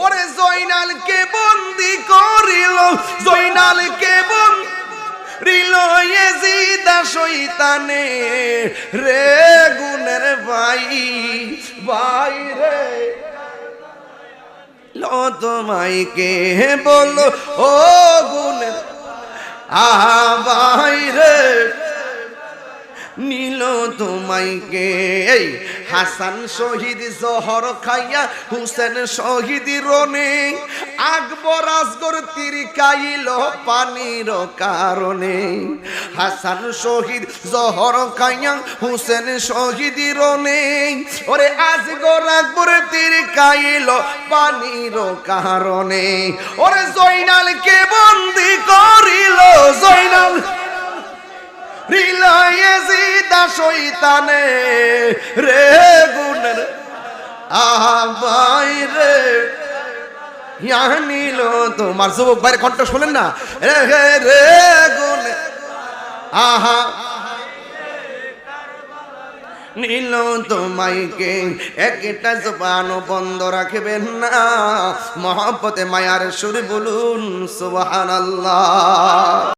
ওরে জয়নালকে বন্দি করিল, জয়নালকে বন্দিল ইয়াজিদ শয়তানে রে গুণের ভাই ভাই রে লো তোমায় কে বলো ও গুণের ভাই রে নীল তোমায় কে। হাসান শহীদ জহর খাইয়া হুসেন শহীদ রনে আকবর আসগর তীর খাইল পানির কারণে। হাসান শহীদ জহর খাইয়া হুসেন শহীদ রনে ওরে আসগর আকবর তীর খাইল পানির কারণে। ওরে জয়নালকে বন্দি করিল, জয়নাল শয়তানে রে গুণের ভাই রে নিল তোমার যুবক ভাইয়ের কণ্ঠ শোনেন না রে রে গুণে আহা নীল তোমায় কে। একটা জবান বন্ধ রাখবেন না, মহব্বতে মায়ার সুর বলুন সুবহানাল্লাহ।